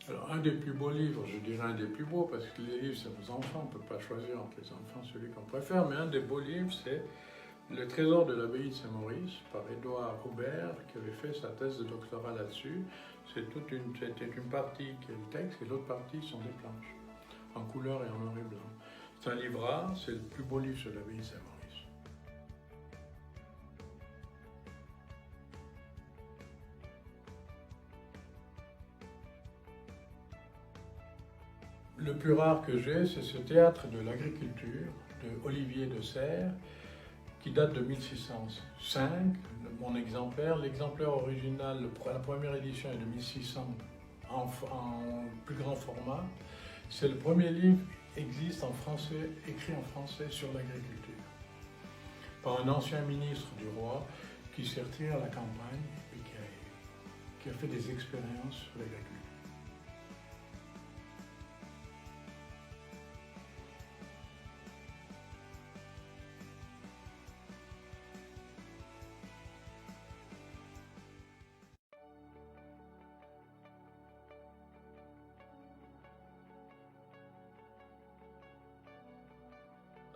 Alors, un des plus beaux livres, je dirais un des plus beaux, parce que les livres, c'est aux enfants, on ne peut pas choisir entre les enfants celui qu'on préfère, mais un des beaux livres, c'est Le Trésor de l'abbaye de Saint-Maurice, par Édouard Aubert, qui avait fait sa thèse de doctorat là-dessus. C'était une partie qui est le texte, et l'autre partie sont des planches, en couleur et en noir et blanc. C'est un livre rare, c'est le plus beau livre sur l'abbaye de Saint-Maurice. Le plus rare que j'ai, c'est ce théâtre de l'agriculture de Olivier de Serres, qui date de 1605, mon exemplaire. L'exemplaire original, la première édition est de 1600 en plus grand format. C'est le premier livre qui existe en français, écrit en français sur l'agriculture, par un ancien ministre du roi qui s'est retiré à la campagne et qui a fait des expériences sur l'agriculture.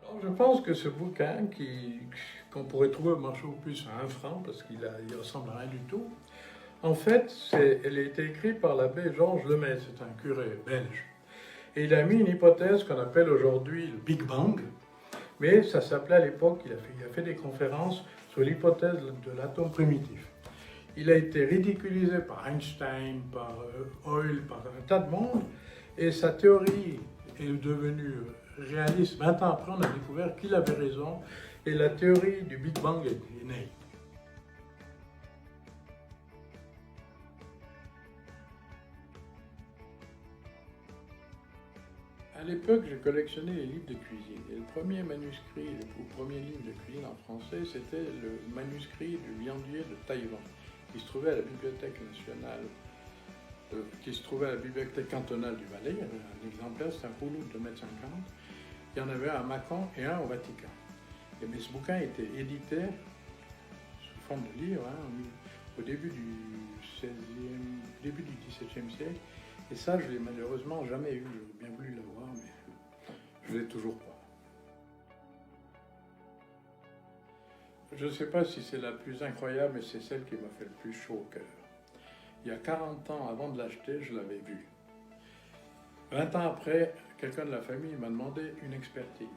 Alors, je pense que ce bouquin, qu'on pourrait trouver au marché aux puces à 1 franc, parce qu'il ressemble à rien du tout, en fait, elle a été écrite par l'abbé Georges Lemay, c'est un curé belge. Et il a mis une hypothèse qu'on appelle aujourd'hui le Big Bang, mais ça s'appelait à l'époque, il a fait des conférences sur l'hypothèse de l'atome primitif. Il a été ridiculisé par Einstein, par Hoyle, par un tas de monde, et sa théorie est devenue réaliste. 20 ans après, on a découvert qu'il avait raison, et la théorie du Big Bang est née. À l'époque, j'ai collectionné les livres de cuisine. Et le premier manuscrit, ou premier livre de cuisine en français, c'était le manuscrit du viandier de Taïwan, qui se trouvait à la Bibliothèque nationale, qui se trouvait à la Bibliothèque cantonale du Valais. Il y avait un exemplaire, c'est un rouleau de 2,50 m. Il y en avait un à Mâcon et un au Vatican. Mais ce bouquin était édité sous forme de livre au début du début du XVIIe siècle. Et ça, je ne l'ai malheureusement jamais eu. J'aurais bien voulu l'avoir, mais je ne l'ai toujours pas. Je ne sais pas si c'est la plus incroyable, mais c'est celle qui m'a fait le plus chaud au cœur. Il y a 40 ans, avant de l'acheter, je l'avais vue. 20 ans après, quelqu'un de la famille m'a demandé une expertise.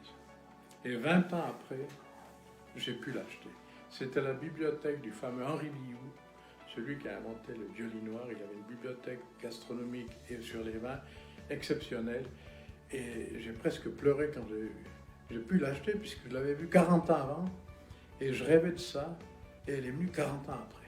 Et 20 ans après, j'ai pu l'acheter. C'était la bibliothèque du fameux Henri Liou, celui qui a inventé le violinoir. Il avait une bibliothèque gastronomique et sur les vins exceptionnelle. Et j'ai presque pleuré quand j'ai pu l'acheter, puisque je l'avais vu 40 ans avant, et je rêvais de ça, et elle est venue 40 ans après.